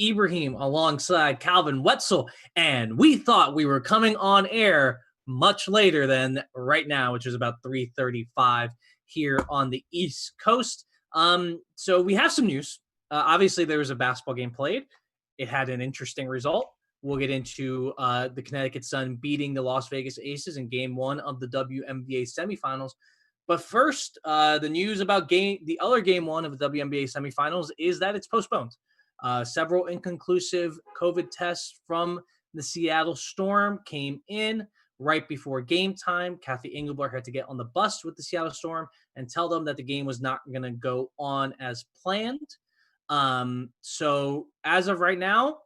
Ibrahim alongside Calvin Wetzel, and we thought we were coming on air much later than right now, which is about 3:35 here on the East Coast. So we have some news. Obviously, there was a basketball game played. It had an interesting result. We'll get into the Connecticut Sun beating the Las Vegas Aces in Game 1 of the WNBA semifinals. But first, the news about the other Game 1 of the WNBA semifinals is that it's postponed. Several inconclusive COVID tests from the Seattle Storm came in right before game time. Kathy Engelbert had to get on the bus with the Seattle Storm and tell them that the game was not going to go on as planned. So as of right now,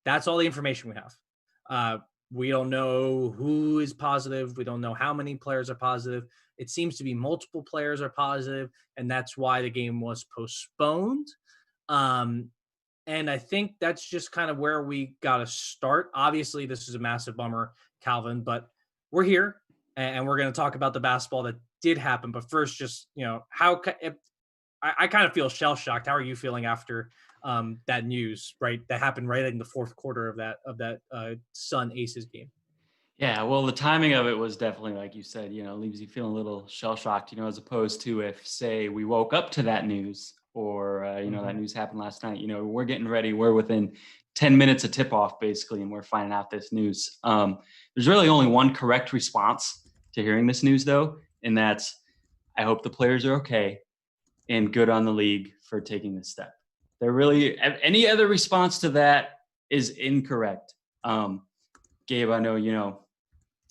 that's all the information we have. We don't know who is positive. We don't know how many players are positive. It seems to be multiple players are positive, and that's why the game was postponed. And I think that's just kind of where we got to start. Obviously, this is a massive bummer, Calvin, but we're here, and we're going to talk about the basketball that did happen. But first, just, I kind of feel shell-shocked. How are you feeling after that news, right? That happened right in the fourth quarter of that Sun Aces game. Yeah, well, the timing of it was definitely, like you said, leaves you feeling a little shell-shocked, as opposed to if, say, we woke up to that news or, that news happened last night. We're getting ready. We're within 10 minutes of tip-off, basically, and we're finding out this news. There's really only one correct response to hearing this news, though, and that's I hope the players are okay and good on the league for taking this step. Any other response to that is incorrect. Gabe, I know,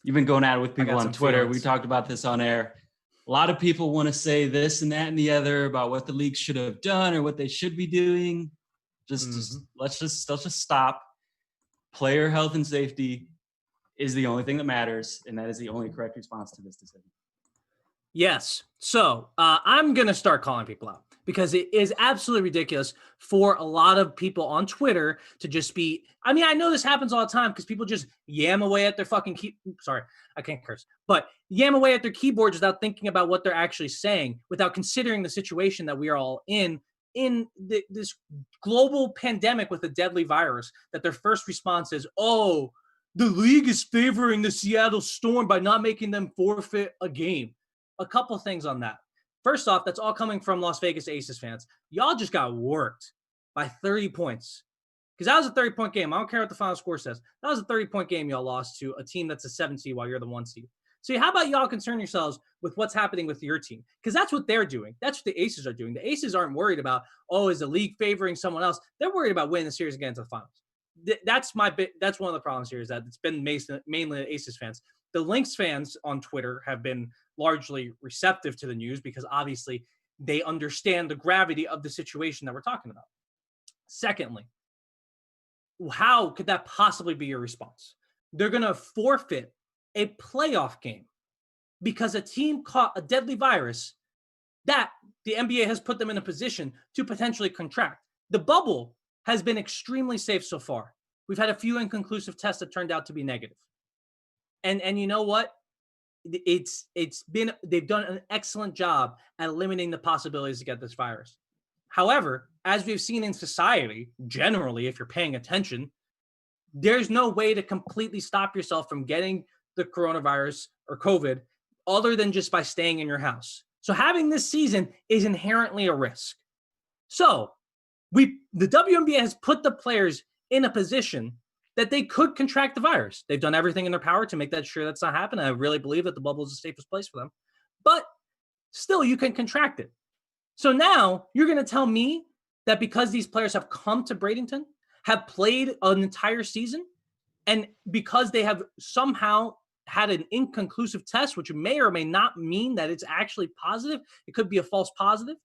you've been going at it with people on Twitter. Feelings. We talked about this on air. A lot of people want to say this and that and the other about what the league should have done or what they should be doing. Let's just stop. Player health and safety is the only thing that matters, and that is the only correct response to this decision. Yes. So I'm going to start calling people out because it is absolutely ridiculous for a lot of people on Twitter to just be, I know this happens all the time because people just yam away at their fucking sorry, I can't curse, but yam away at their keyboards without thinking about what they're actually saying, without considering the situation that we are all in this global pandemic with a deadly virus, that their first response is, oh, the league is favoring the Seattle Storm by not making them forfeit a game. A couple things on that. First off, that's all coming from Las Vegas Aces fans. Y'all just got worked by 30 points. Because that was a 30-point game. I don't care what the final score says. That was a 30-point game y'all lost to a team that's a 7 seed while you're the 1 seed. So how about y'all concern yourselves with what's happening with your team? Because that's what they're doing. That's what the Aces are doing. The Aces aren't worried about, is the league favoring someone else? They're worried about winning the series again to the finals. That's one of the problems here, is that it's been mainly the Aces fans. The Lynx fans on Twitter have been largely receptive to the news because obviously they understand the gravity of the situation that we're talking about. Secondly, how could that possibly be your response? They're going to forfeit a playoff game because a team caught a deadly virus that the NBA has put them in a position to potentially contract. The bubble has been extremely safe so far. We've had a few inconclusive tests that turned out to be negative. And you know what? They've done an excellent job at limiting the possibilities to get this virus. However, as we've seen in society, generally, if you're paying attention, there's no way to completely stop yourself from getting the coronavirus or COVID other than just by staying in your house. So having this season is inherently a risk. So the WNBA has put the players in a position that they could contract the virus. They've done everything in their power to make that sure that's not happening. I really believe that the bubble is the safest place for them. But still, you can contract it. So now you're going to tell me that because these players have come to Bradenton, have played an entire season, and because they have somehow had an inconclusive test, which may or may not mean that it's actually positive, it could be a false positive,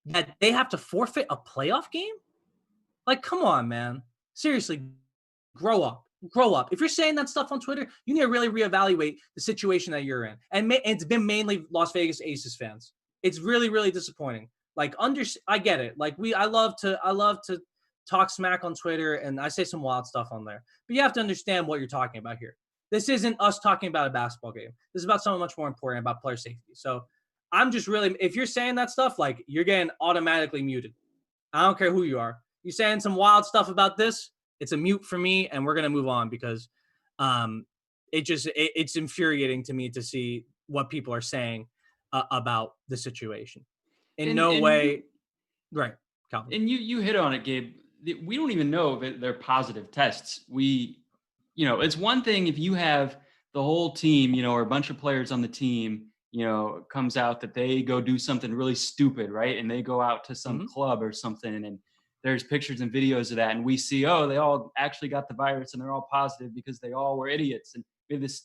that they have to forfeit a playoff game? Like, come on, man. Seriously, grow up. If you're saying that stuff on Twitter, you need to really reevaluate the situation that you're in. And it's been mainly Las Vegas Aces fans. It's really, really disappointing. Like, I get it. Like, I love to talk smack on Twitter, and I say some wild stuff on there. But you have to understand what you're talking about here. This isn't us talking about a basketball game. This is about something much more important, about player safety. So I'm just really, if you're saying that stuff, like, you're getting automatically muted. I don't care who you are. you saying some wild stuff about this, it's a mute for me, and we're gonna move on because it's infuriating to me to see what people are saying about the situation. In And no and way, you right, Calvin. and you hit on it, Gabe. We don't even know if they're positive tests. It's one thing if you have the whole team, or a bunch of players on the team, comes out that they go do something really stupid, right? And they go out to some Mm-hmm. club or something, and there's pictures and videos of that, and we see, oh, they all actually got the virus and they're all positive because they all were idiots and made this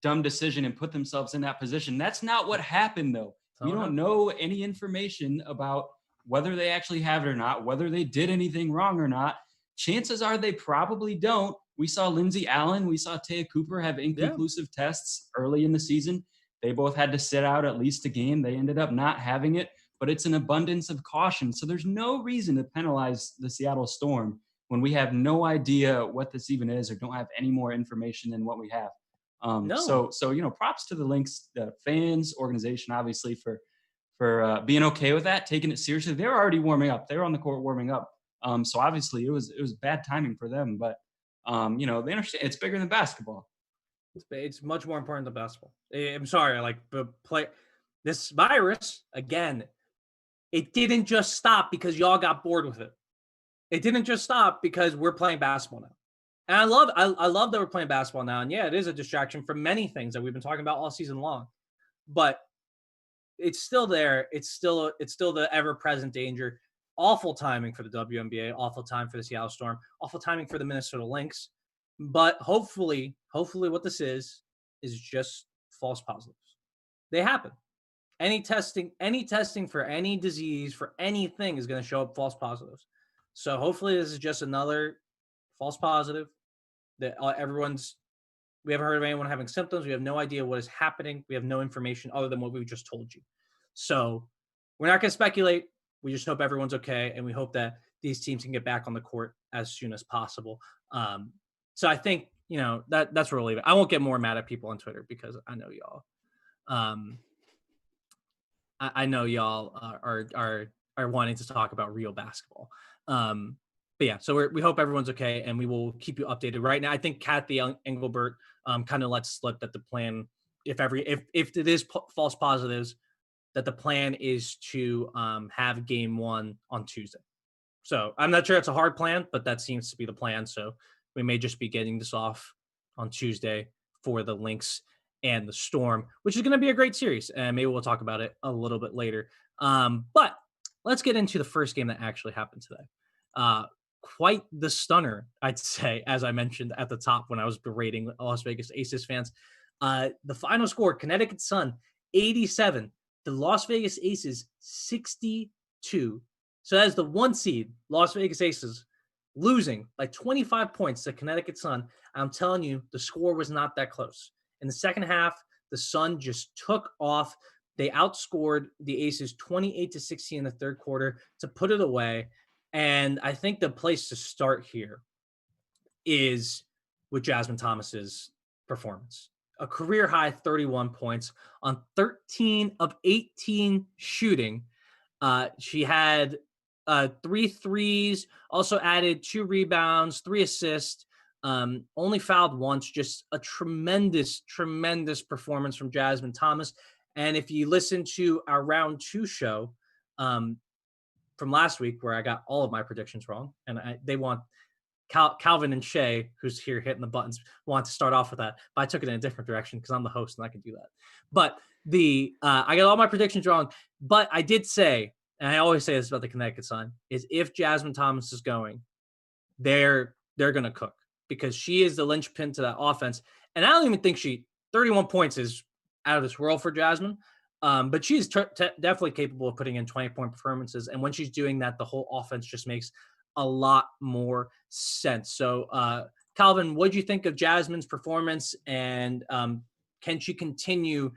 dumb decision and put themselves in that position. That's not what happened, though. We don't know any information about whether they actually have it or not, whether they did anything wrong or not. Chances are they probably don't. We saw Lindsey Allen, we saw Taya Cooper have inconclusive tests early in the season. They both had to sit out at least a game. They ended up not having it, but it's an abundance of caution. So there's no reason to penalize the Seattle Storm when we have no idea what this even is or don't have any more information than what we have. No. So props to the Lynx, the fans, organization, obviously for being okay with that, taking it seriously. They're already warming up. They were on the court warming up. So obviously it was bad timing for them, but they understand it's bigger than basketball. It's much more important than basketball. I'm sorry, play this virus again. It didn't just stop because y'all got bored with it. It didn't just stop because we're playing basketball now. And I love that we're playing basketball now. And yeah, it is a distraction from many things that we've been talking about all season long. But it's still there. It's still the ever-present danger. Awful timing for the WNBA, awful time for the Seattle Storm, awful timing for the Minnesota Lynx. But hopefully what this is just false positives. They happen. Any testing for any disease, for anything is going to show up false positives. So hopefully this is just another false positive that we haven't heard of anyone having symptoms. We have no idea what is happening. We have no information other than what we've just told you. So we're not going to speculate. We just hope everyone's okay. And we hope that these teams can get back on the court as soon as possible. So I think, that's where we'll leave it. I won't get more mad at people on Twitter because I know y'all. I know y'all are wanting to talk about real basketball. But yeah, so we hope everyone's okay, and we will keep you updated. Right now, I think Kathy Engelbert kind of lets slip that the plan, if it is false positives, that the plan is to have game one on Tuesday. So I'm not sure it's a hard plan, but that seems to be the plan. So we may just be getting this off on Tuesday for the Lynx and the Storm, which is going to be a great series. And maybe we'll talk about it a little bit later. But let's get into the first game that actually happened today. Quite the stunner, I'd say, as I mentioned at the top when I was berating Las Vegas Aces fans. The final score, Connecticut Sun 87, the Las Vegas Aces 62. So that is the one seed, Las Vegas Aces, losing by 25 points to Connecticut Sun. I'm telling you, the score was not that close. In the second half, the Sun just took off. They outscored the Aces 28-16 in the third quarter to put it away. And I think the place to start here is with Jasmine Thomas's performance. A career-high 31 points on 13 of 18 shooting. She had 3 threes, also added 2 rebounds, 3 assists, only fouled once. Just a tremendous performance from Jasmine Thomas. And if you listen to our round 2 show from last week, where I got all of my predictions wrong, and they want Calvin and Shay, who's here hitting the buttons, want to start off with that. But I took it in a different direction because I'm the host and I can do that. But I got all my predictions wrong. But I did say, and I always say this about the Connecticut Sun, is if Jasmine Thomas is going, they're going to cook because she is the linchpin to that offense. And I don't even think 31 points is out of this world for Jasmine. But she's definitely capable of putting in 20-point performances. And when she's doing that, the whole offense just makes a lot more sense. So, Calvin, what did you think of Jasmine's performance? And can she continue,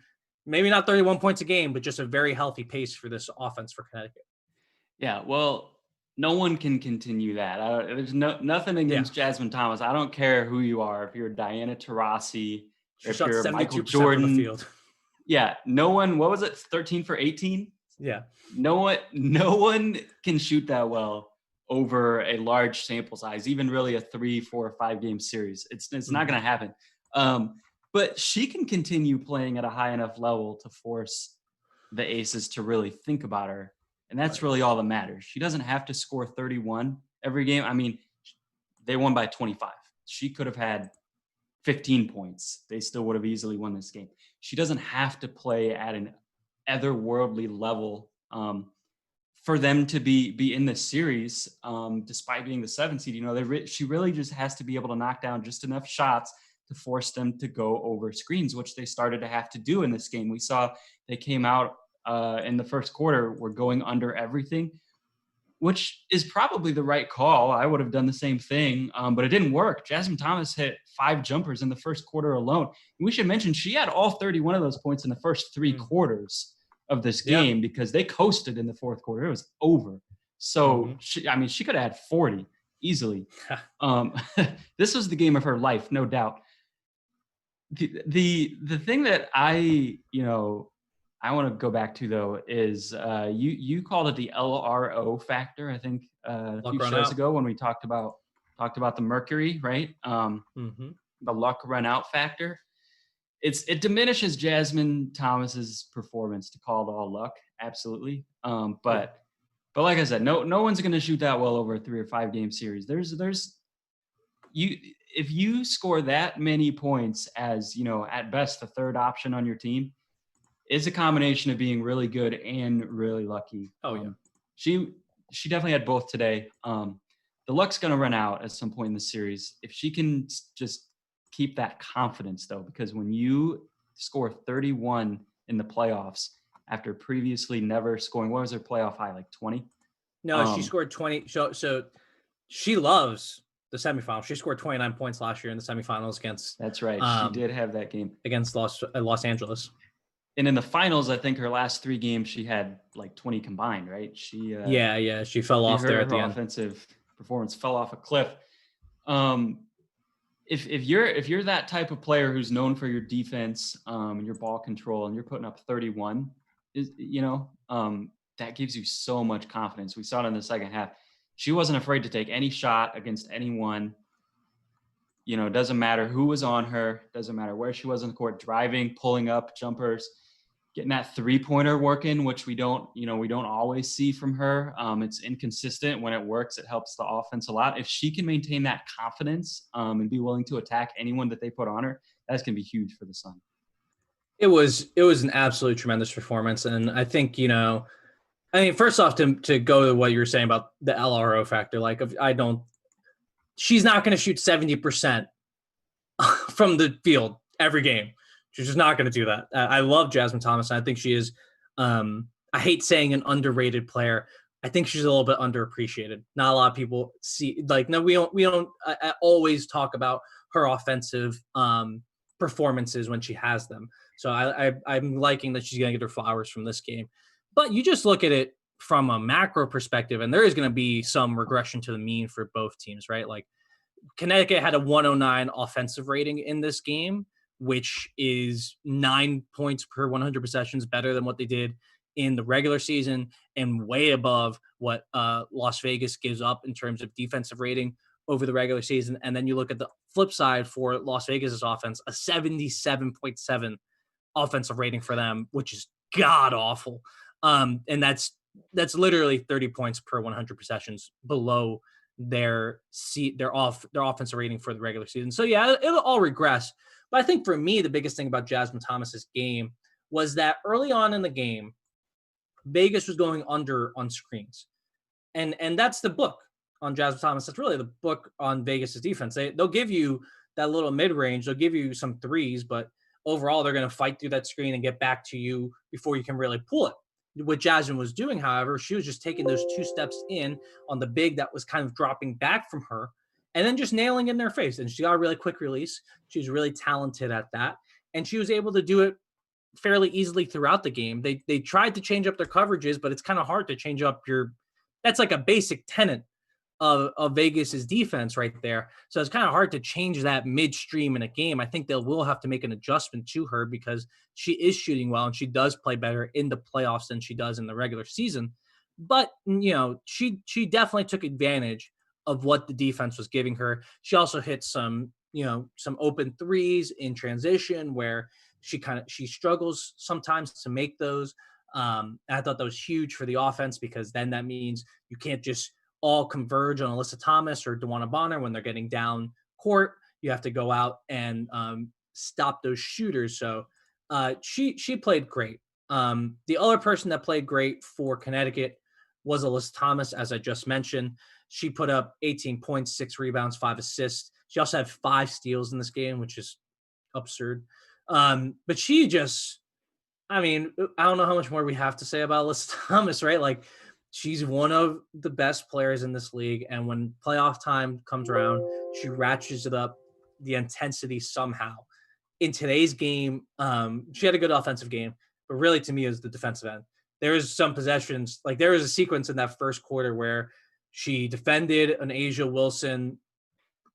maybe not 31 points a game, but just a very healthy pace for this offense for Connecticut? Yeah, well, no one can continue that. There's nothing against Jasmine Thomas. I don't care who you are. If you're Diana Taurasi, if you're Michael Jordan. From the field. Yeah, no one, what was it, 13 for 18? Yeah. No one can shoot that well over a large sample size, even really a 3, 4, or 5 game series. It's not going to happen. But she can continue playing at a high enough level to force the Aces to really think about her. And that's really all that matters. She doesn't have to score 31 every game. I mean, they won by 25. She could have had 15 points. They still would have easily won this game. She doesn't have to play at an otherworldly level for them to be in this series, despite being the 7th seed. You know, she really just has to be able to knock down just enough shots to force them to go over screens, which they started to have to do in this game. We saw they came out in the first quarter, were going under everything, which is probably the right call. I would have done the same thing, but it didn't work. Jasmine Thomas hit 5 jumpers in the first quarter alone. And we should mention she had all 31 of those points in the first 3 quarters of this game because they coasted in the fourth quarter. It was over. So, she could have had 40 easily. This was the game of her life, no doubt. The thing that I want to go back to, though, is you called it the LRO factor, I think, a few shows ago when we talked about the Mercury, right? The luck run out factor. It diminishes Jasmine Thomas's performance to call it all luck, absolutely. But like I said, no one's going to shoot that well over a 3 or 5 game series. If you score that many points as, at best the third option on your team, it's a combination of being really good and really lucky. She definitely had both today. The luck's going to run out at some point in the series. If she can just keep that confidence, though, because when you score 31 in the playoffs after previously never scoring, what was her playoff high, like 20? No, she scored 20. So she loves the semifinals. She scored 29 points last year in the semifinals against. That's right. She did have that game against Los Angeles. And in the finals, I think her last 3 games, she had like 20 combined, right? She fell off there at the end. Offensive performance fell off a cliff. If you're that type of player who's known for your defense, your ball control, and you're putting up 31, that gives you so much confidence. We saw it in the second half. She wasn't afraid to take any shot against anyone. It doesn't matter who was on her, doesn't matter where she was on the court, driving, pulling up jumpers, getting that 3-pointer working, which we don't always see from her. It's inconsistent. When it works, it helps the offense a lot. If she can maintain that confidence and be willing to attack anyone that they put on her, that's going to be huge for the Sun. It was an absolutely tremendous performance. And I think, first off, to go to what you were saying about the LRO factor, she's not going to shoot 70% from the field every game. She's just not going to do that. I love Jasmine Thomas. And I think she is, I hate saying an underrated player. I think she's a little bit underappreciated. Not a lot of people see, we don't always talk about her offensive performances when she has them. So I'm liking that she's going to get her flowers from this game. But you just look at it from a macro perspective, and there is going to be some regression to the mean for both teams, right? Like Connecticut had a 109 offensive rating in this game, which is 9 points per 100 possessions better than what they did in the regular season and way above what Las Vegas gives up in terms of defensive rating over the regular season. And then you look at the flip side for Las Vegas's offense, a 77.7 offensive rating for them, which is god awful. And that's literally 30 points per 100 possessions below their offensive rating for the regular season. So yeah, it'll all regress. But I think for me, the biggest thing about Jasmine Thomas's game was that early on in the game, Vegas was going under on screens. And that's the book on Jasmine Thomas. That's really the book on Vegas's defense. They'll give you that little mid-range. They'll give you some threes, but overall, they're going to fight through that screen and get back to you before you can really pull it. What Jasmine was doing, however, she was just taking those 2 steps in on the big that was kind of dropping back from her and then just nailing in their face. And she got a really quick release. She was really talented at that. And she was able to do it fairly easily throughout the game. They tried to change up their coverages, but it's kind of hard to change up that's like a basic tenet of Vegas's defense right there. So it's kind of hard to change that midstream in a game. I think they will have to make an adjustment to her because she is shooting well and she does play better in the playoffs than she does in the regular season. But she definitely took advantage of what the defense was giving her. She also hit some open threes in transition where she struggles sometimes to make those. I thought that was huge for the offense because then that means you can't just all converge on Alyssa Thomas or DeWanna Bonner when they're getting down court. You have to go out and stop those shooters. So she played great. The other person that played great for Connecticut was Alyssa Thomas, as I just mentioned. She put up 18 points, 6 rebounds, 5 assists. She also had 5 steals in this game, which is absurd. But she just, I mean, I don't know how much more we have to say about Alyssa Thomas, right? Like, she's one of the best players in this league. And when playoff time comes around, she ratchets it up the intensity somehow. In today's game, she had a good offensive game, but really to me is the defensive end. There was some possessions, like there was a sequence in that first quarter where she defended an Asia Wilson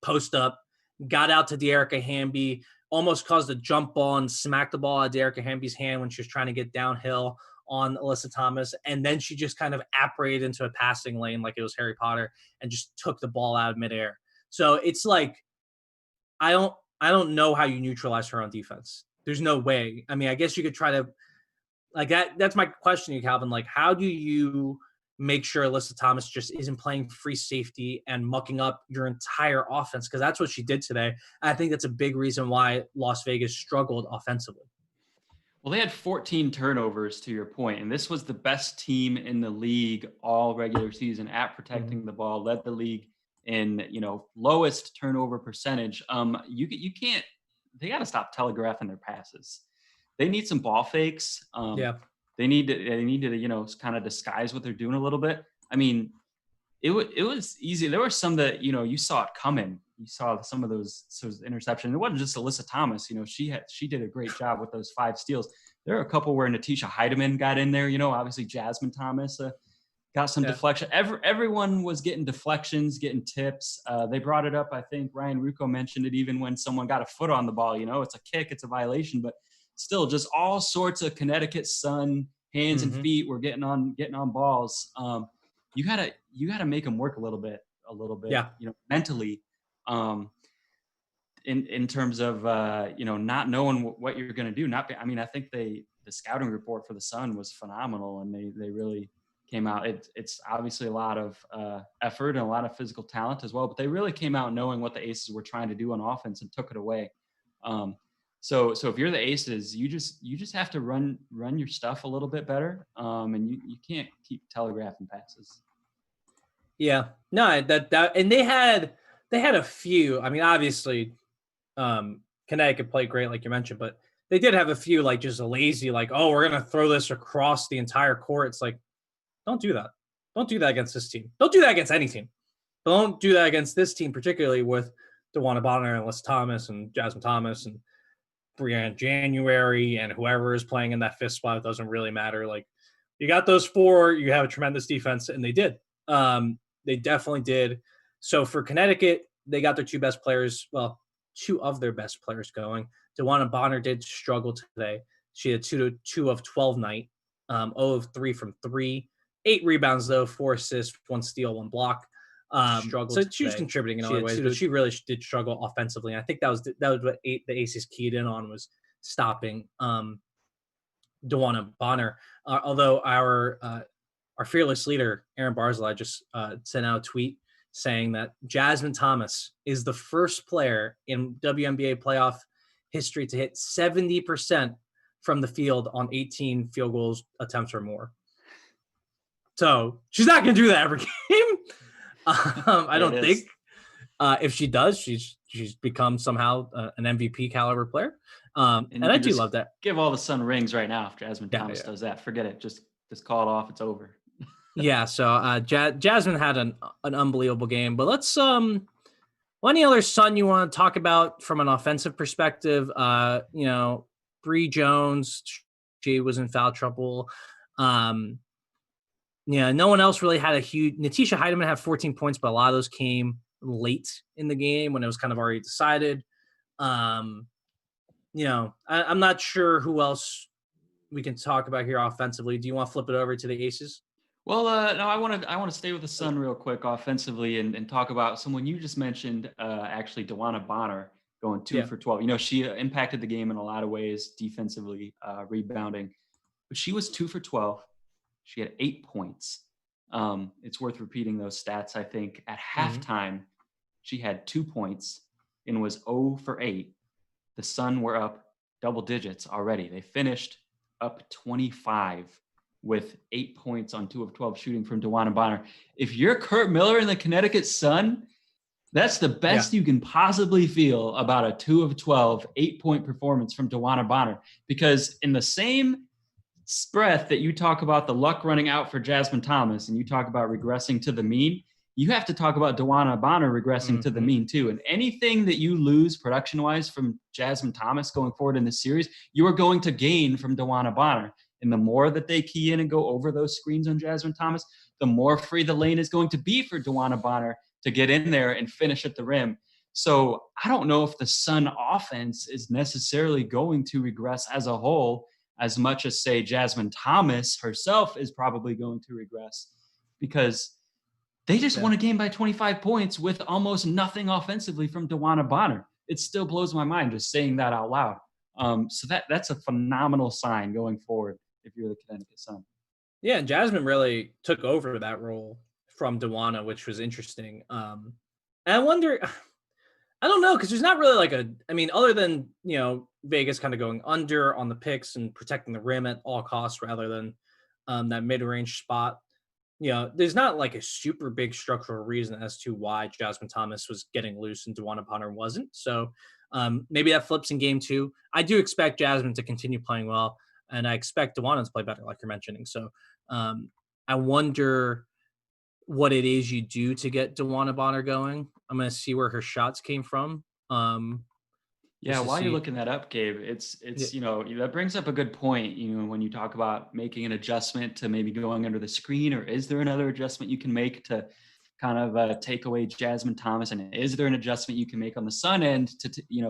post up, got out to Dearica Hamby, almost caused a jump ball and smacked the ball out of Dearica Hamby's hand when she was trying to get downhill on Alyssa Thomas. And then she just kind of apparated into a passing lane like it was Harry Potter and just took the ball out of midair. So it's like, I don't know how you neutralize her on defense. There's no way. I mean, I guess you could try to like that. That's my question to you, Calvin. Like, how do you make sure Alyssa Thomas just isn't playing free safety and mucking up your entire offense? Because that's what she did today. I think that's a big reason why Las Vegas struggled offensively. Well, they had 14 turnovers to your point, and this was the best team in the league all regular season at protecting the ball, led the league in, lowest turnover percentage. You can't, they got to stop telegraphing their passes. They need some ball fakes. Yeah. They need to, kind of disguise what they're doing a little bit. I mean, it was easy. There were some that, you saw it coming. You saw some of those interceptions. It wasn't just Alyssa Thomas. She did a great job with those 5 steals. There are a couple where Natisha Heidemann got in there. Obviously Jasmine Thomas got some deflection. Everyone was getting deflections, getting tips. They brought it up. I think Ryan Rucco mentioned it even when someone got a foot on the ball. It's a kick, it's a violation, but still just all sorts of Connecticut Sun hands and feet were getting on balls. You gotta make them work a little bit, mentally, in terms of, not knowing what you're going to do. I think the scouting report for the Sun was phenomenal, and they really came out. It's obviously a lot of effort and a lot of physical talent as well, but they really came out knowing what the Aces were trying to do on offense and took it away. So if you're the Aces, you just have to run your stuff a little bit better, and you can't keep telegraphing passes. Yeah, no, that and they had a few. I mean, obviously, Connecticut played great, like you mentioned, but they did have a few like just a lazy, like, oh, we're gonna throw this across the entire court. It's like, don't do that. Don't do that against this team. Don't do that against any team. Don't do that against this team, particularly with DeWanna Bonner and Alyssa Thomas and Jasmine Thomas and Brianna January and whoever is playing in that 5th spot. It doesn't really matter. Like, you got those 4, you have a tremendous defense, and they did. They definitely did. So for Connecticut, they got their 2 best players. Well, 2 of their best players going. DeWanna Bonner did struggle today. She had 2 of 12 night, 0 of 3 from 3, 8 rebounds though, 4 assists, 1 steal, 1 block. So she was contributing in other ways, but she really did struggle offensively. And I think that was what the Aces keyed in on, was stopping DeWanna Bonner. Although our fearless leader, Aaron Barzilai, just sent out a tweet saying that Jasmine Thomas is the first player in WNBA playoff history to hit 70% from the field on 18 field goals attempts or more. So she's not going to do that every game. I don't think. If she does, she's become somehow an MVP caliber player. And I do love that. Give all the Sun rings right now if Jasmine Thomas does that. Forget it. Just call it off. It's over. Yeah. So Jasmine had an unbelievable game. But let's any other Sun you want to talk about from an offensive perspective? Bree Jones, she was in foul trouble. No one else really had a huge. Natisha Heidemann had 14 points, but a lot of those came late in the game when it was kind of already decided. I'm not sure who else we can talk about here offensively. Do you want to flip it over to the Aces? Well, no, I want to stay with the Sun real quick offensively and talk about someone you just mentioned, actually, Dewana Bonner going two Yeah. for 12. You know, she impacted the game in a lot of ways, defensively, rebounding, but she was 2 for 12. She had 8 points. It's worth repeating those stats. I think at Hmm. halftime, she had 2 points and was 0 for 8. The Sun were up double digits already. They finished up 25 with 8 points on 2 of 12 shooting from DeWanna Bonner. If you're Kurt Miller in the Connecticut Sun, that's the Yeah. best you can possibly feel about a 2 of 12, 8-point performance from DeWanna Bonner. Because in the same breath that you talk about the luck running out for Jasmine Thomas and you talk about regressing to the mean, you have to talk about Dewana Bonner regressing to the Hmm. mean too. And anything that you lose production wise from Jasmine Thomas going forward in this series, you are going to gain from Dewana Bonner. And the more that they key in and go over those screens on Jasmine Thomas, the more free the lane is going to be for Dewana Bonner to get in there and finish at the rim. So I don't know if the Sun offense is necessarily going to regress as a whole as much as, say, Jasmine Thomas herself is probably going to regress, because they just Yeah. won a game by 25 points with almost nothing offensively from DeWanna Bonner. It still blows my mind just saying that out loud. So that's a phenomenal sign going forward if you're the Connecticut Sun. Yeah, and Jasmine really took over that role from Dewana, which was interesting. And I wonder, I don't know, because there's not really like I mean, other than, Vegas kind of going under on the picks and protecting the rim at all costs rather than that mid range spot. There's not like a super big structural reason as to why Jasmine Thomas was getting loose and Dewana Bonner wasn't. So maybe that flips in game two. I do expect Jasmine to continue playing well, and I expect Dewana to play better, like you're mentioning. So um, I wonder what it is you do to get Dewana Bonner going. I'm going to see where her shots came from, Yeah, just to while you're see. looking that up, Gabe, Yeah. it's that brings up a good point. When you talk about making an adjustment to maybe going under the screen, or is there another adjustment you can make to kind of take away Jasmine Thomas, and is there an adjustment you can make on the Sun end to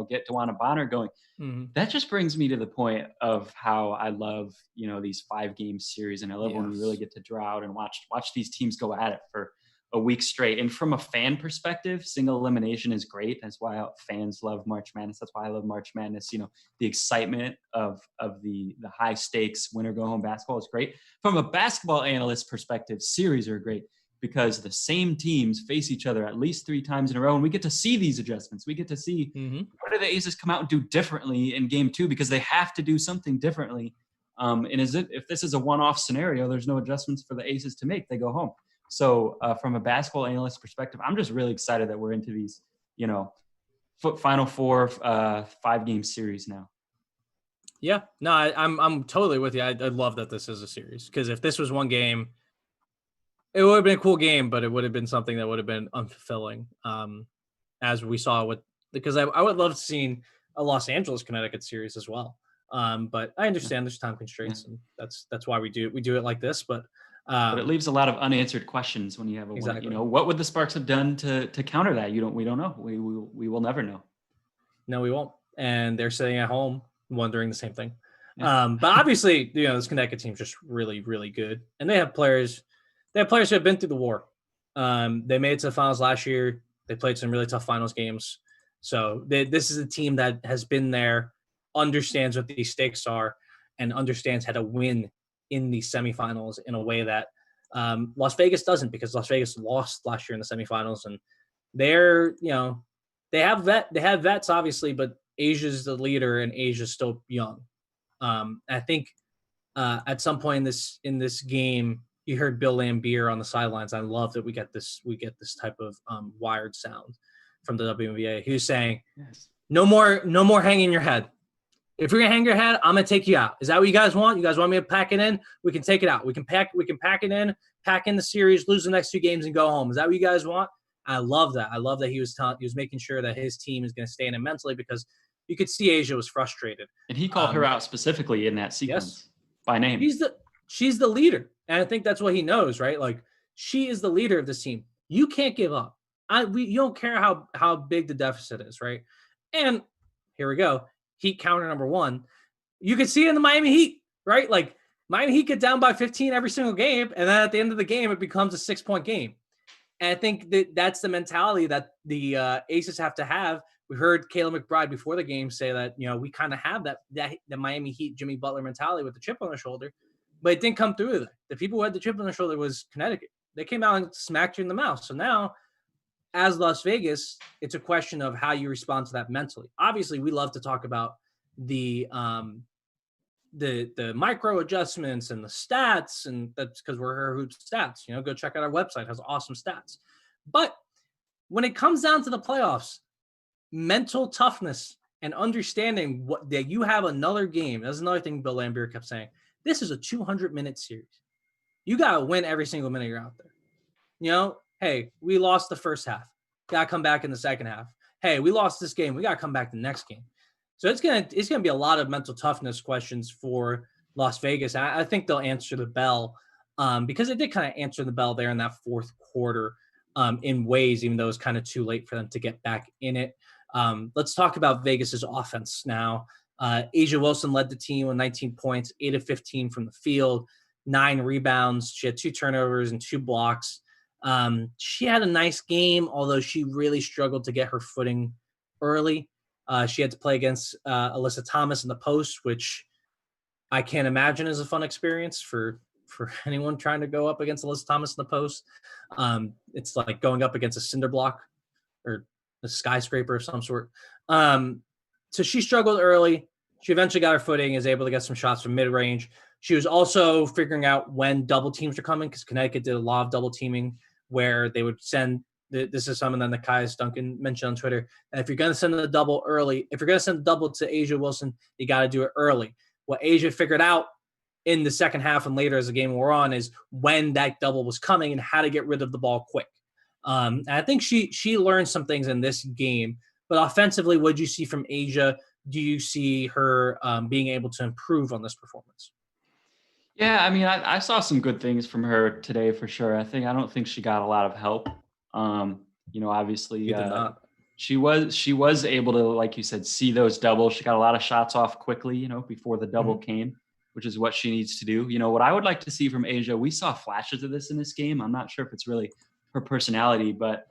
get Dewana Bonner going? Mhm. That just brings me to the point of how I love these 5-game series, and I love when we really Yes. get to draw out and watch these teams go at it for a week straight. And from a fan perspective, single elimination is great. That's why fans love March Madness. That's why I love March Madness. The excitement of the high stakes winner go home basketball is great. From a basketball analyst perspective, series are great because the same teams face each other at least 3 times in a row, and we get to see these adjustments. We get to see Hmm. what do the Aces come out and do differently in game 2, because they have to do something differently. And if this is a one-off scenario, there's no adjustments for the Aces to make. They go home. So from a basketball analyst perspective, I'm just really excited that we're into these, Final Four 5-game series now. Yeah, no, I'm totally with you. I love that this is a series, because if this was one game, it would have been a cool game, but it would have been something that would have been unfulfilling. As we saw with, because I would love to see a Los Angeles Connecticut series as well. But I Yeah. understand there's time Yeah. constraints, and that's why we do it like this. But But it leaves a lot of unanswered questions when you have a one. exactly, What would the Sparks have done to counter that? We don't know. We will never know. no, we won't. And they're sitting at home wondering the same thing. Yeah. But obviously, this Connecticut team's just really, really good, and they have players. They have players who have been through the war. They made it to the finals last year. They played some really tough finals games. So this is a team that has been there, understands what these stakes are, and understands how to win in the semifinals in a way that Las Vegas doesn't, because Las Vegas lost last year in the semifinals, and they're they have vets obviously, but Asia's the leader and Asia's still young. I think at some point in this game, you heard Bill Lambier on the sidelines. I love that we get this type of wired sound from the WNBA. He was saying, Yes. no more hanging your head. If you're gonna hang your head, I'm gonna take you out. Is that what you guys want? You guys want me to pack it in? We can take it out. We can pack it in, pack in the series, lose the next 2 games, and go home. Is that what you guys want? I love that. I love that he was making sure that his team is gonna stay in it mentally, because you could see Asia was frustrated. And he called her out specifically in that Yes, sequence by name. she's the leader, and I think that's what he knows, right? Like, she is the leader of this team. You can't give up. You don't care how big the deficit is, right? And here we go. Heat counter number 1. You could see it in the Miami Heat, right? Like, Miami Heat get down by 15 every single game, and then at the end of the game, it becomes a 6-point game. And I think that that's the mentality that the Aces have to have. We heard Kayla McBride before the game say that, we kind of have that the Miami Heat Jimmy Butler mentality with the chip on their shoulder, but it didn't come through. The people who had the chip on their shoulder was Connecticut. They came out and smacked you in the mouth. So now, as Las Vegas, it's a question of how you respond to that mentally. Obviously, we love to talk about the micro adjustments and the stats, and that's because we're her hoops stats. Go check out our website; it has awesome stats. But when it comes down to the playoffs, mental toughness and understanding that you have another game. That's another thing Bill Laimbeer kept saying. This is a 200-minute series. You got to win every single minute you're out there. Hey, we lost the first half. Got to come back in the second half. Hey, we lost this game. We got to come back the next game. So it's gonna be a lot of mental toughness questions for Las Vegas. I think they'll answer the bell because they did kind of answer the bell there in that fourth quarter in ways, even though it's kind of too late for them to get back in it. Let's talk about Vegas's offense now. Asia Wilson led the team with 19 points, 8 of 15 from the field, 9 rebounds. She had 2 turnovers and 2 blocks. She had a nice game, although she really struggled to get her footing early. She had to play against Alyssa Thomas in the post, which I can't imagine is a fun experience for anyone trying to go up against Alyssa Thomas in the post. It's like going up against a cinder block or a skyscraper of some sort. So she struggled early. She eventually got her footing, is able to get some shots from mid-range. She was also figuring out when double teams are coming because Connecticut did a lot of double teaming where they would send – this is something that Nekias Duncan mentioned on Twitter. And if you're going to send the double early, if you're going to send the double to Asia Wilson, you got to do it early. What Asia figured out in the second half and later as the game wore on is when that double was coming and how to get rid of the ball quick. And I think she learned some things in this game. But offensively, what did you see from Asia? Do you see her being able to improve on this performance? Yeah, I mean, I saw some good things from her today for sure. I don't think she got a lot of help. Obviously, she was able to, like you said, see those doubles. She got a lot of shots off quickly, before the double came, which is what she needs to do. What I would like to see from Asia, we saw flashes of this in this game. I'm not sure if it's really her personality, but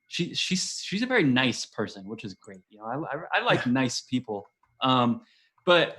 she's a very nice person, which is great. I like nice people. But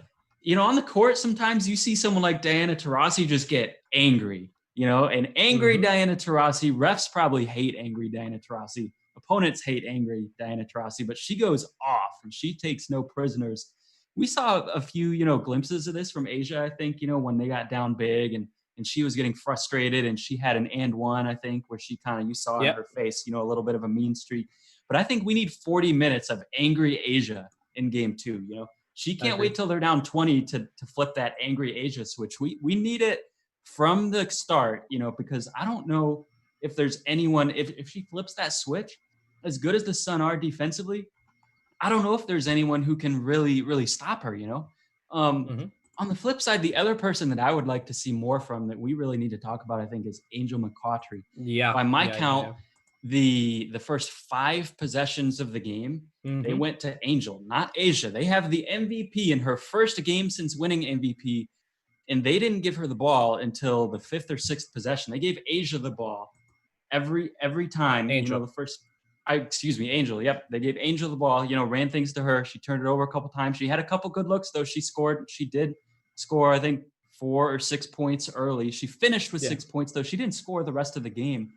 on the court, sometimes you see someone like Diana Taurasi just get angry. And angry Diana Taurasi, refs probably hate angry Diana Taurasi. Opponents hate angry Diana Taurasi, but she goes off and she takes no prisoners. We saw a few, glimpses of this from Asia, I think, when they got down big and she was getting frustrated and she had an and one, I think, where she kind of, you saw in her face, a little bit of a mean streak. But I think we need 40 minutes of angry Asia in game 2. She can't wait till they're down 20 to flip that angry Asia switch. We need it from the start, because I don't know if there's anyone, if she flips that switch, as good as the Sun are defensively, I don't know if there's anyone who can really, really stop her, On the flip side, the other person that I would like to see more from that we really need to talk about, I think, is Angel McCaughtry. Yeah. By my count, the first 5 possessions of the game, they went to Angel, not Asia. They have the MVP in her first game since winning MVP, and they didn't give her the ball until the 5th or 6th possession. They gave Asia the ball every time. Angel. Angel. Yep, they gave Angel the ball. Ran things to her. She turned it over a couple times. She had a couple good looks, though. She scored. She did score, I think, 4 or 6 points early. She finished with 6 points, though. She didn't score the rest of the game.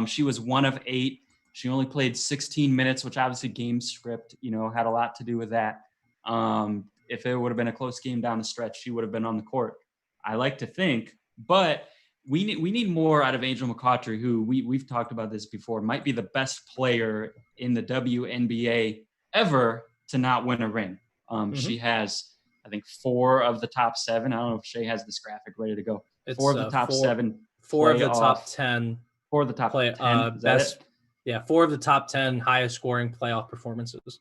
She was 1 of 8. She only played 16 minutes, which obviously game script, had a lot to do with that. If it would have been a close game down the stretch, she would have been on the court, I like to think. But we need more out of Angel McCaughtry, who we've talked about this before, might be the best player in the WNBA ever to not win a ring. She has, I think, 4 of the top 7. I don't know if Shay has this graphic ready to go. 4 of the top 7. 4 of the top 10. 4 of the top 10. Best. Yeah, 4 of the top 10 highest scoring playoff performances.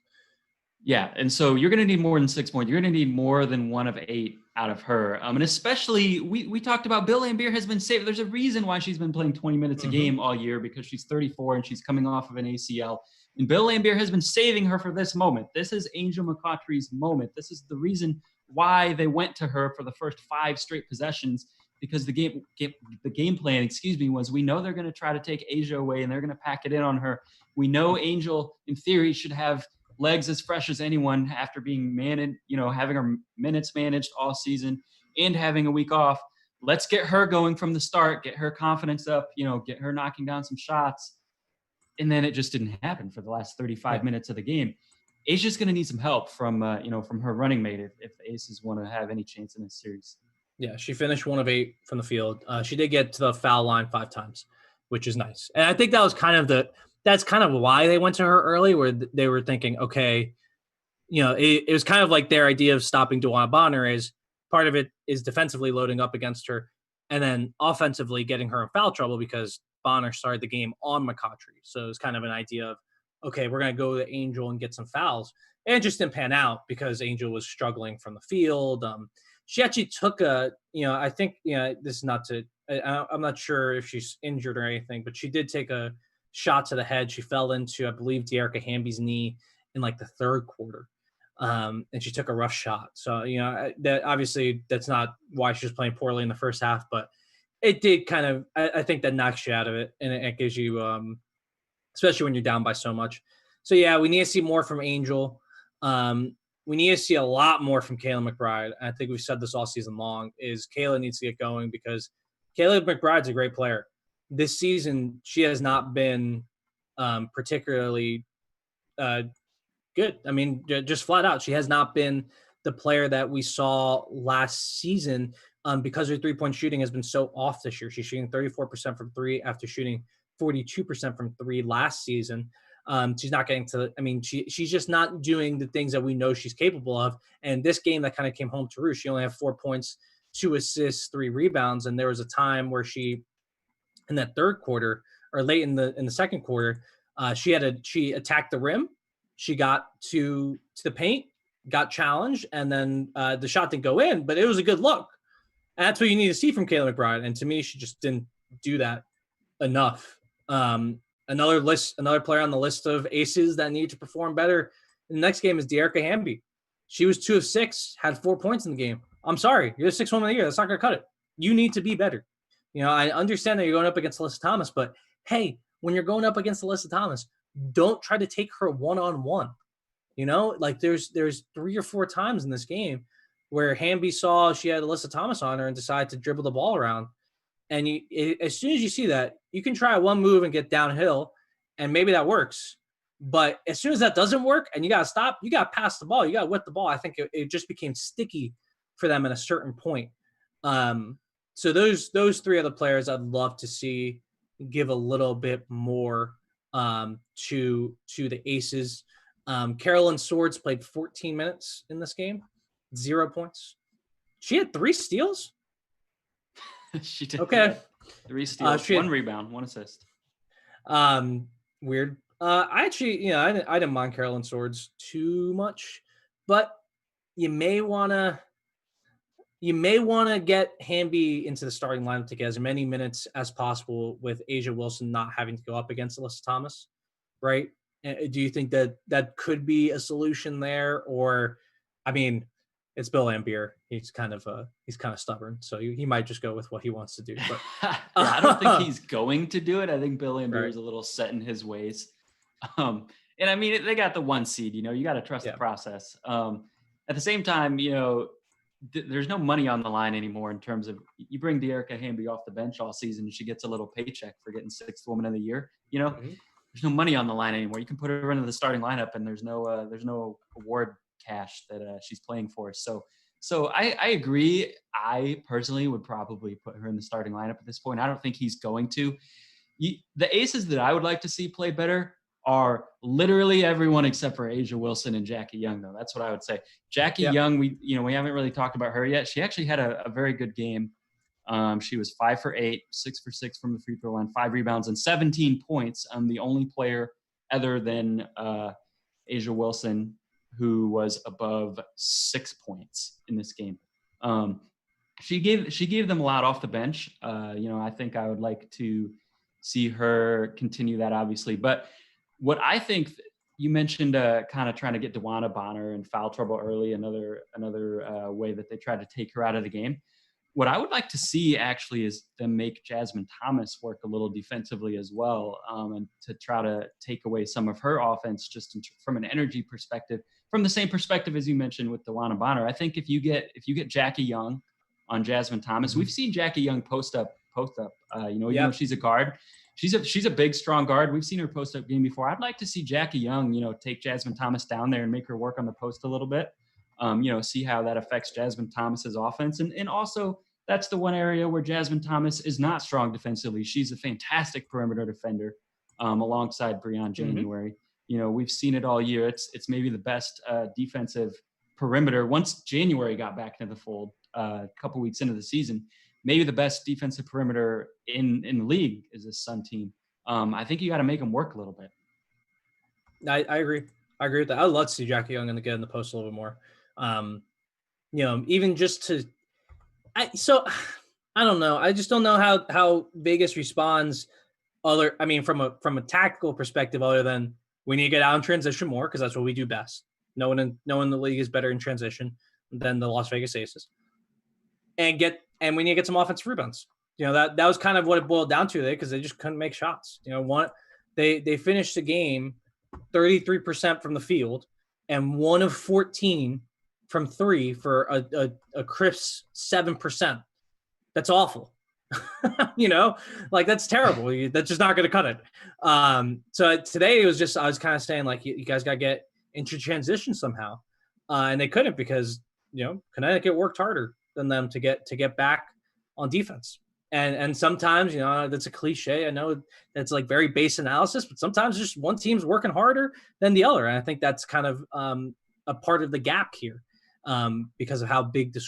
Yeah, and so you're going to need more than 6 points. You're going to need more than 1 of 8 out of her. And especially, we talked about Bill Laimbeer has been saved. There's a reason why she's been playing 20 minutes a game all year, because she's 34 and she's coming off of an ACL. And Bill Laimbeer has been saving her for this moment. This is Angel McCaughtry's moment. This is the reason why they went to her for the first 5 straight possessions, because the game plan, was we know they're going to try to take Asia away and they're going to pack it in on her. We know Angel, in theory, should have legs as fresh as anyone after being managed, having her minutes managed all season and having a week off. Let's get her going from the start, get her confidence up, get her knocking down some shots. And then it just didn't happen for the last 35 minutes of the game. Asia's going to need some help from her running mate if the Aces want to have any chance in this series. Yeah, she finished 1 of 8 from the field. She did get to the foul line 5 times, which is nice. And I think that was that's kind of why they went to her early, where they were thinking, okay, it was kind of like their idea of stopping DeWanna Bonner is part of it is defensively loading up against her and then offensively getting her in foul trouble because Bonner started the game on McCautry. So it was kind of an idea of, okay, we're going to go to Angel and get some fouls. And it just didn't pan out because Angel was struggling from the field. She actually took I think, this is not to, I'm not sure if she's injured or anything, but she did take a shot to the head. She fell into, I believe, Dearica Hamby's knee in like the 3rd quarter. And she took a rough shot. So, that obviously that's not why she was playing poorly in the first half, but it did kind of, I think that knocks you out of it. And it gives you, especially when you're down by so much. So yeah, we need to see more from Angel. We need to see a lot more from Kayla McBride. I think we've said this all season long is Kayla needs to get going because Kayla McBride's a great player. This season, she has not been particularly good. I mean, just flat out, she has not been the player that we saw last season because her 3-point shooting has been so off this year. She's shooting 34% from 3 after shooting 42% from 3 last season. She's not getting to, she's just not doing the things that we know she's capable of. And this game that kind of came home to roost, she only had 4 points, 2 assists, 3 rebounds. And there was a time where she, in that 3rd quarter or late in the 2nd quarter, she attacked the rim. She got to the paint, got challenged, and then the shot didn't go in, but it was a good look. And that's what you need to see from Kayla McBride. And to me, she just didn't do that enough. Another player on the list of aces that need to perform better in the next game is Dearica Hamby. She was 2 of 6, had 4 points in the game. I'm sorry, you're the 6th woman of the year. That's not going to cut it. You need to be better. I understand that you're going up against Alyssa Thomas, but hey, when you're going up against Alyssa Thomas, don't try to take her one-on-one. Like there's 3 or 4 times in this game where Hamby saw she had Alyssa Thomas on her and decided to dribble the ball around. And as soon as you see that, you can try one move and get downhill, and maybe that works. But as soon as that doesn't work and you got to stop, you got to pass the ball, you got to whip the ball. I think it just became sticky for them at a certain point. So those 3 other players I'd love to see give a little bit more to the Aces. Carolyn Swords played 14 minutes in this game, 0 points. She had 3 steals. She did. Okay. Yeah. 3 steals, 1 rebound, 1 assist. Weird. I actually, I didn't mind Carolyn Swords too much, but you may want to get Hamby into the starting lineup to get as many minutes as possible with Asia Wilson not having to go up against Alyssa Thomas, right? Do you think that could be a solution there? Or, it's Bill Laimbeer. He's kind of stubborn, so he might just go with what he wants to do. But yeah, I don't think he's going to do it. I think Bill Laimbeer is a little set in his ways. And they got the 1 seed. You got to trust the process. At the same time, there's no money on the line anymore in terms of you bring Dearica Hamby off the bench all season, she gets a little paycheck for getting 6th woman of the year. There's no money on the line anymore. You can put her into the starting lineup, and there's no award cash that she's playing for. So I agree. I personally would probably put her in the starting lineup at this point. I don't think he's going to. The Aces that I would like to see play better are literally everyone except for Asia Wilson and Jackie Young, though. That's what I would say. Jackie Young, we haven't really talked about her yet. She actually had a very good game. She was 5 for 8, 6 for 6 from the free throw line, 5 rebounds, and 17 points. The only player other than Asia Wilson who was above 6 points in this game. She gave them a lot off the bench. I think I would like to see her continue that, obviously. But what I think You mentioned kind of trying to get Dewana Bonner in foul trouble early, another way that they tried to take her out of the game. What I would like to see actually is them make Jasmine Thomas work a little defensively as well, and to try to take away some of her offense just from an energy perspective, from the same perspective as you mentioned with Dewana Bonner. I think if you get Jackie Young on Jasmine Thomas, we've seen Jackie Young post up. Even though she's a guard, she's a big, strong guard. We've seen her post up game before. I'd like to see Jackie Young, take Jasmine Thomas down there and make her work on the post a little bit. See how that affects Jasmine Thomas's offense. And also that's the one area where Jasmine Thomas is not strong defensively. She's a fantastic perimeter defender alongside Breon January. We've seen it all year. It's maybe the best defensive perimeter once January got back into the fold a couple weeks into the season. Maybe the best defensive perimeter in the league is this Sun team. I think you got to make them work a little bit. I agree. I agree with that. I'd love to see Jackie Young get in the post a little bit more. Even just to, I don't know. I just don't know how Vegas responds. From a tactical perspective, other than we need to get out in transition more because that's what we do best. No one in the league is better in transition than the Las Vegas Aces. And we need to get some offensive rebounds. That was kind of what it boiled down to there because they just couldn't make shots. They finished the game 33% from the field and 1 of 14 from 3 for a crisp 7%. That's awful. That's terrible. That's just not going to cut it. So today it was just, I was kind of saying you guys got to get into transition somehow. And they couldn't because, Connecticut worked harder than them to get back on defense. And sometimes, that's a cliche. I know that's very base analysis, but sometimes just one team's working harder than the other. And I think that's kind of a part of the gap here because of how big the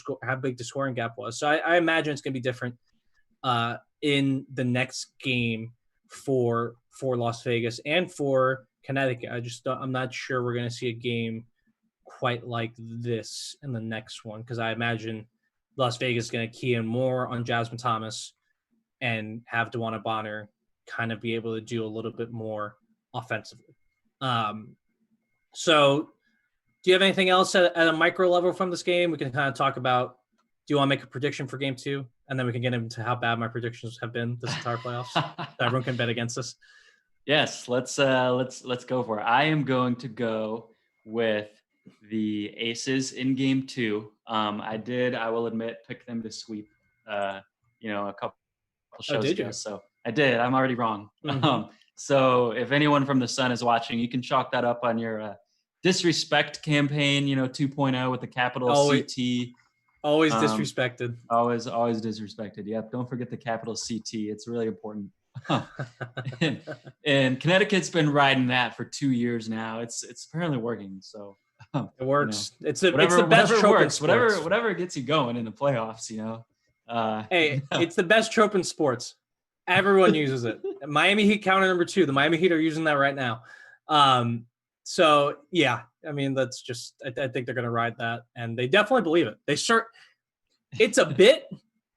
scoring gap was. So I imagine it's going to be different in the next game for Las Vegas and for Connecticut. I'm not sure we're going to see a game quite like this in the next one because I imagine Las Vegas is going to key in more on Jasmine Thomas and have Dewana Bonner kind of be able to do a little bit more offensively. So do you have anything else at a micro level from this game? We can kind of talk about, do you want to make a prediction for game 2? And then we can get into how bad my predictions have been this entire playoffs. So everyone can bet against us. Yes, let's go for it. I am going to go with the Aces in game 2. I will admit, pick them to sweep, a couple shows ago. So I did. I'm already wrong. Mm-hmm. So if anyone from the Sun is watching, you can chalk that up on your disrespect campaign, 2.0 with the capital CT. Always disrespected. Always disrespected. Yep. Don't forget the capital CT. It's really important. and Connecticut's been riding that for 2 years now. It's apparently working. So it works. It's the best trope in sports. Whatever gets you going in the playoffs, It's the best trope in sports. Everyone uses it. Miami Heat counter number 2. The Miami Heat are using that right now. So yeah, that's just, I think they're going to ride that, and they definitely believe it. It's a bit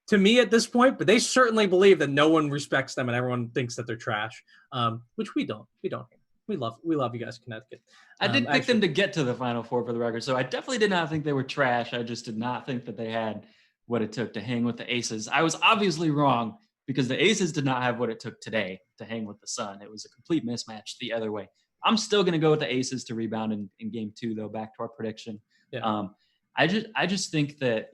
to me at this point, but they certainly believe that no one respects them and everyone thinks that they're trash. Which we don't. We love you guys, Connecticut. I did pick them to get to the Final Four for the record, so I definitely did not think they were trash. I just did not think that they had what it took to hang with the Aces. I was obviously wrong because the Aces did not have what it took today to hang with the Sun. It was a complete mismatch the other way. I'm still going to go with the Aces to rebound in game 2, though, back to our prediction. Yeah. I just think that,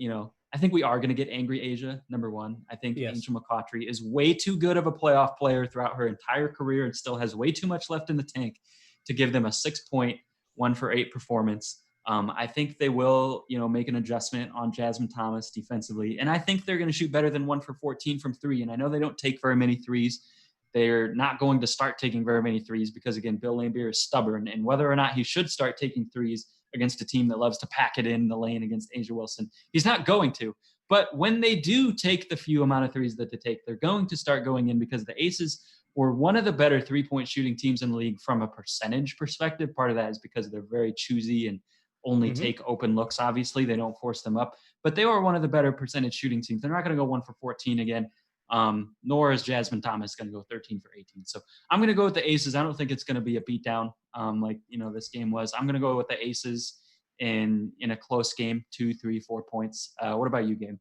I think we are going to get angry Asia, number 1. I think Angel McCautry is way too good of a playoff player throughout her entire career and still has way too much left in the tank to give them a 6-point, 1 for 8 performance. I think they will, make an adjustment on Jasmine Thomas defensively. And I think they're going to shoot better than 1 for 14 from 3. And I know they don't take very many threes. They're not going to start taking very many threes because, again, Bill Laimbeer is stubborn. And whether or not he should start taking threes against a team that loves to pack it in the lane against Asia Wilson, he's not going to. But when they do take the few amount of threes that they take, they're going to start going in because the Aces were one of the better three-point shooting teams in the league from a percentage perspective. Part of that is because they're very choosy and only take open looks, obviously. They don't force them up. But they were one of the better percentage shooting teams. They're not going to go 1 for 14 again. Nor is Jasmine Thomas going to go 13 for 18. So I'm going to go with the Aces. I don't think it's going to be a beatdown like, this game was. I'm going to go with the Aces in a close game, 2, 3, 4 points. What about you, Gabe?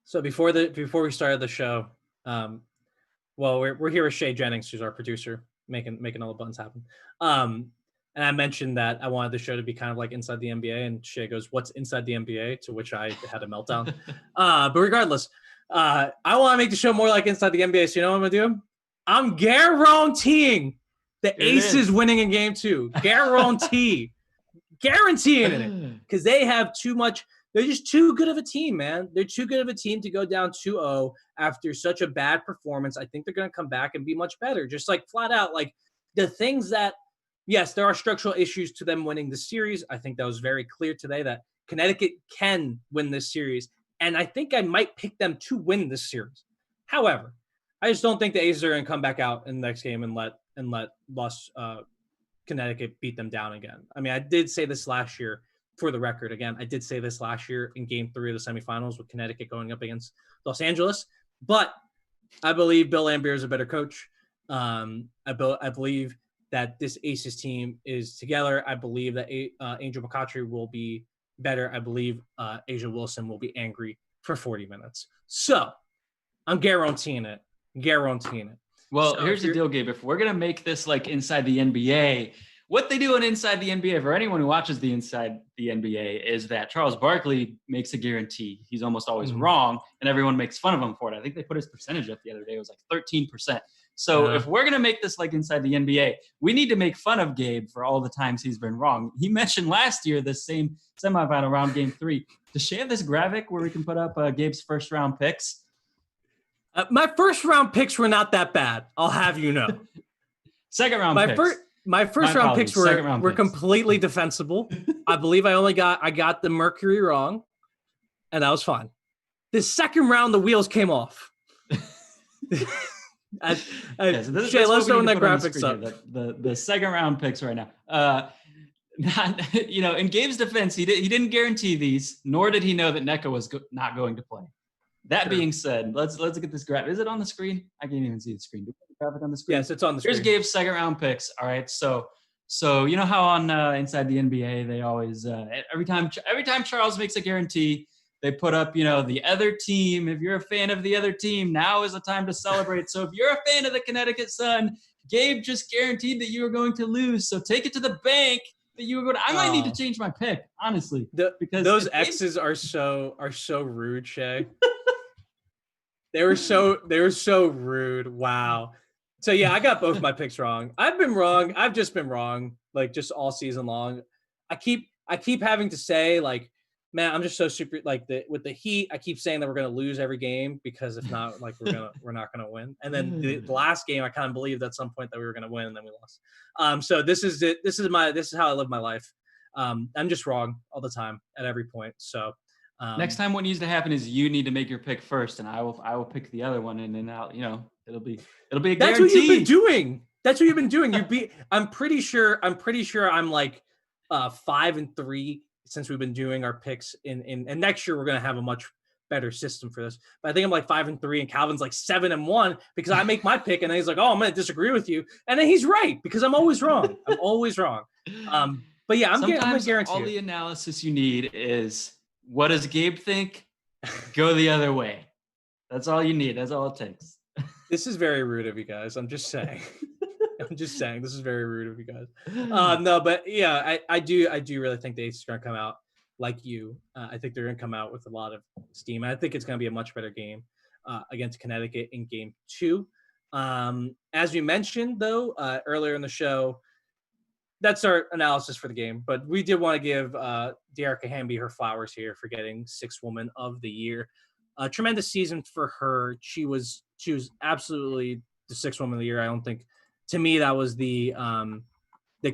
So before we started the show, we're here with Shay Jennings, who's our producer, making all the buttons happen. And I mentioned that I wanted the show to be kind of like Inside the NBA, and Shay goes, "What's Inside the NBA?" To which I had a meltdown. But regardless, I want to make the show more like Inside the NBA. So you know what I'm gonna do? I'm guaranteeing the Aces winning in Game 2. Guaranteeing it, because they have too much. They're just too good of a team, man. They're too good of a team to go down 2-0 after such a bad performance. I think they're going to come back and be much better. Just like flat out, like the things that, yes, there are structural issues to them winning the series. I think that was very clear today that Connecticut can win this series. And I think I might pick them to win this series. However, I just don't think the Aces are going to come back out in the next game and let Connecticut beat them down again. I mean, I did say this last year. For the record, again, I did say this last year in Game 3 of the semifinals with Connecticut going up against Los Angeles, but I believe Bill Laimbeer is a better coach. I believe that this Aces team is together. I believe that Angel McCoughtry will be better. I believe Asia Wilson will be angry for 40 minutes. So I'm guaranteeing it. Well, so here's the deal, Gabe. If we're going to make this like Inside the NBA, what they do on Inside the NBA, for anyone who watches the Inside the NBA, is that Charles Barkley makes a guarantee. He's almost always wrong, and everyone makes fun of him for it. I think they put his percentage up the other day. It was like 13%. So if we're going to make this like Inside the NBA, we need to make fun of Gabe for all the times he's been wrong. He mentioned last year the same semifinal round, Game 3. Does she have this graphic where we can put up Gabe's first-round picks? My first-round picks were not that bad, I'll have you know. Second-round picks. My first round picks were completely defensible. I believe I got the Mercury wrong, and that was fine. The second round, the wheels came off. Shay, let's throw that graphics up. The second round picks right now. In Gabe's defense, he didn't guarantee these, nor did he know that NECA was not going to play. That being said, let's get this graphic. Is it on the screen? I can't even see the screen. Do we have the graphic on the screen? Yes, it's on the screen. Here's Gabe's second round picks. All right, so you know how on Inside the NBA they always every time Charles makes a guarantee, they put up the other team. If you're a fan of the other team, now is the time to celebrate. So if you're a fan of the Connecticut Sun, Gabe just guaranteed that you were going to lose. So take it to the bank that you were going to. I might need to change my pick, honestly, because those X's are so rude, Shay. They were so rude. Wow. So yeah, I got both my picks wrong. I've been wrong. I've just been wrong, like just all season long. I keep having to say, like, man, I'm just so super, like, with the Heat, I keep saying that we're gonna lose every game because if not, like, we're not gonna win. And then the last game, I kind of believed at some point that we were gonna win, and then we lost. So this is it. This is how I live my life. I'm just wrong all the time at every point. So. Next time, what needs to happen is you need to make your pick first, and I will pick the other one, and then it'll be a guarantee. That's what you've been doing. I'm pretty sure I'm like 5-3 since we've been doing our picks and next year we're gonna have a much better system for this. But I think I'm like 5-3, and Calvin's like 7-1 because I make my pick, and then he's like, "Oh, I'm gonna disagree with you," and then he's right because I'm always wrong. But yeah, I'm gonna guarantee all the analysis you need is. What does Gabe think? Go the other way. That's all you need. That's all it takes. This is very rude of you guys. I'm just saying. This is very rude of you guys. No, but yeah, I do really think the Aces are going to come out like you. I think they're going to come out with a lot of steam. I think it's going to be a much better game against Connecticut in Game 2. As we mentioned, though, earlier in the show, that's our analysis for the game. But we did want to give Dearica Hamby her flowers here for getting Sixth Woman of the Year. A tremendous season for her. She was absolutely the Sixth Woman of the Year. I don't think, to me, that was the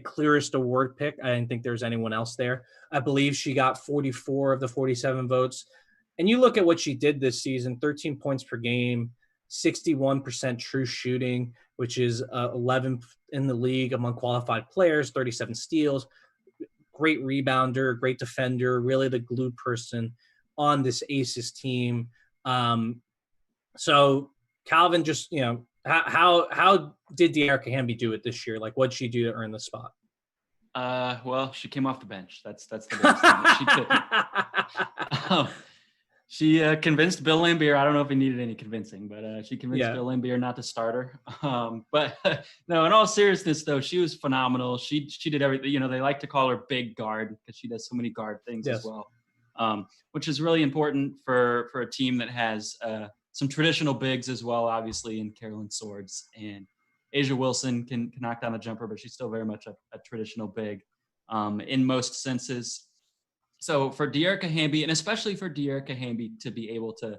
clearest award pick. I didn't think there was anyone else there. I believe she got 44 of the 47 votes. And you look at what she did this season: 13 points per game, 61% true shooting, which is 11th in the league among qualified players, 37 steals, great rebounder, great defender, really the glue person on this Aces team. So Calvin, just how did Dearica Hamby do it this year? Like, what'd she do to earn the spot? Well, she came off the bench. That's the biggest thing that she did. She convinced Bill Laimbeer. I don't know if he needed any convincing, but she convinced Bill Laimbeer not to start her. But no, in all seriousness, though, she was phenomenal. She did everything. They like to call her big guard because she does so many guard things as well, which is really important for a team that has some traditional bigs as well, obviously, in Carolyn Swords and Asia Wilson can knock down a jumper, but she's still very much a traditional big in most senses. So for Dearica Hamby, and especially for Dearica Hamby to be able to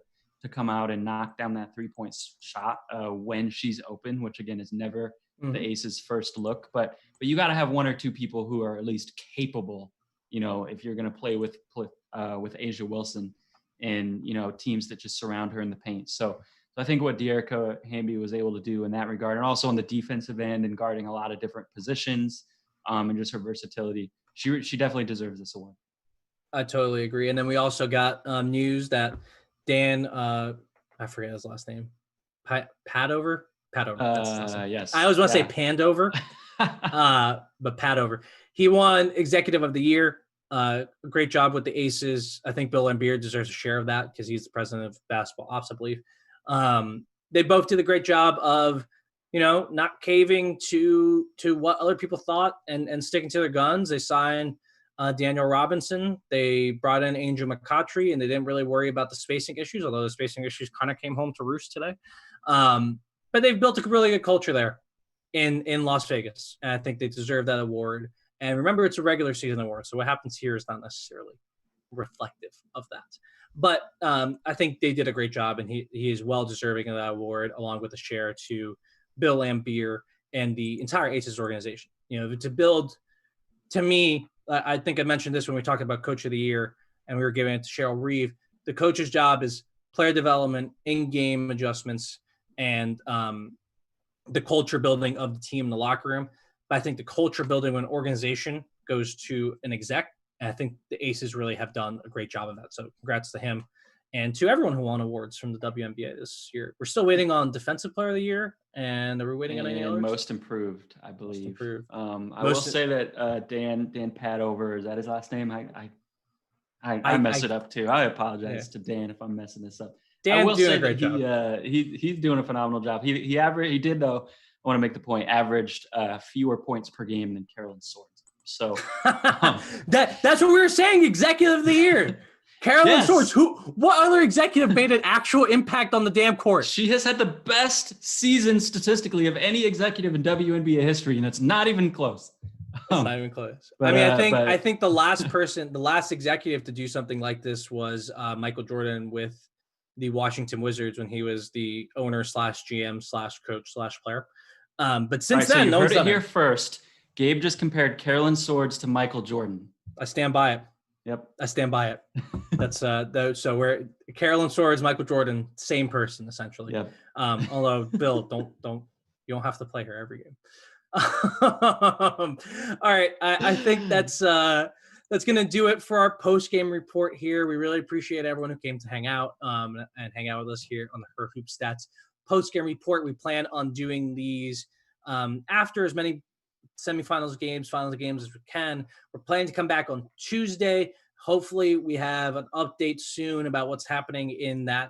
come out and knock down that 3-point shot when she's open, which again is never the Aces' first look, but you got to have one or two people who are at least capable. If you're going to play with Asia Wilson and teams that just surround her in the paint. So I think what Dearica Hamby was able to do in that regard, and also on the defensive end and guarding a lot of different positions, and just her versatility, she definitely deserves this award. I totally agree. And then we also got news that Dan, I forget his last name, Padover. Yes. I always want to say Pandover, but Padover. He won Executive of the Year. Great job with the Aces. I think Bill Laimbeer deserves a share of that because he's the president of basketball ops, I believe. They both did a great job of, not caving to what other people thought and sticking to their guns. They signed Daniel Robinson. They brought in Angel McCoughtry, and they didn't really worry about the spacing issues, although the spacing issues kind of came home to roost today. But they've built a really good culture there in Las Vegas, and I think they deserve that award. And remember, it's a regular season award, so what happens here is not necessarily reflective of that. But I think they did a great job, and he is well deserving of that award, along with a share to Bill Laimbeer and the entire Aces organization. To build, to me, I think I mentioned this when we talked about Coach of the Year, and we were giving it to Cheryl Reeve. The coach's job is player development, in-game adjustments, and the culture building of the team in the locker room. But I think the culture building when an organization goes to an exec, and I think the Aces really have done a great job of that. So congrats to him and to everyone who won awards from the WNBA this year. We're still waiting on Defensive Player of the Year, and are we waiting on any others? Most improved, I believe. Most improved. I will say that Dan Padover, is that his last name? I mess it up too. I apologize to Dan if I'm messing this up. Dan's doing a great job. He's doing a phenomenal job. He did, though, I want to make the point, averaged fewer points per game than Carolyn Swords. So that's what we were saying, Executive of the Year. Carolyn Swords, what other executive made an actual impact on the damn court? She has had the best season statistically of any executive in WNBA history, and it's not even close. It's not even close. But, I think the last executive to do something like this was Michael Jordan with the Washington Wizards when he was the owner / GM / coach / player. But since then, no one's done it. Here first. Gabe just compared Carolyn Swords to Michael Jordan. I stand by it. Yep. I stand by it. That's so we're Carolyn Swords, Michael Jordan, same person essentially. Yep. Although Bill, you don't have to play her every game. All right. I think that's gonna do it for our post-game report here. We really appreciate everyone who came to hang out and hang out with us here on the Her Hoop Stats post-game report. We plan on doing these after as many semifinals games, finals games as we can. We're planning to come back on Tuesday. Hopefully we have an update soon about what's happening in that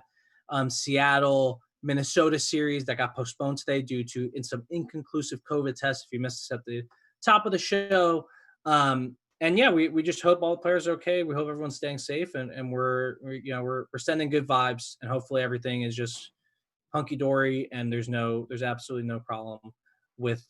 Seattle, Minnesota series that got postponed today due to some inconclusive COVID tests. If you missed us at the top of the show. We just hope all the players are okay. We hope everyone's staying safe and we're sending good vibes, and hopefully everything is just hunky dory and there's absolutely no problem with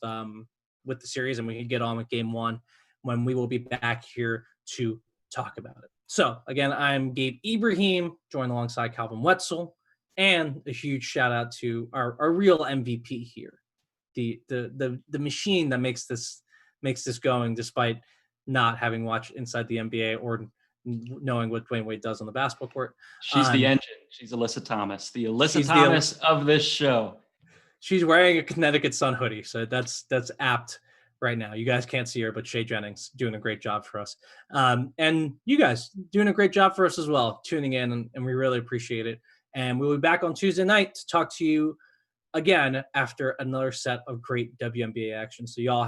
the series, and we can get on with game one when we will be back here to talk about it. So again, I'm Gabe Ibrahim, joined alongside Calvin Wetzel, and a huge shout out to our real MVP here, the machine that makes this going, despite not having watched Inside the NBA or knowing what Dwayne Wade does on the basketball court. She's the engine. She's Alyssa Thomas, the Alyssa Thomas of this show. She's wearing a Connecticut Sun hoodie, so that's apt right now. You guys can't see her, but Shay Jennings doing a great job for us. And you guys doing a great job for us as well, tuning in, and we really appreciate it. And we'll be back on Tuesday night to talk to you again after another set of great WNBA action. So y'all have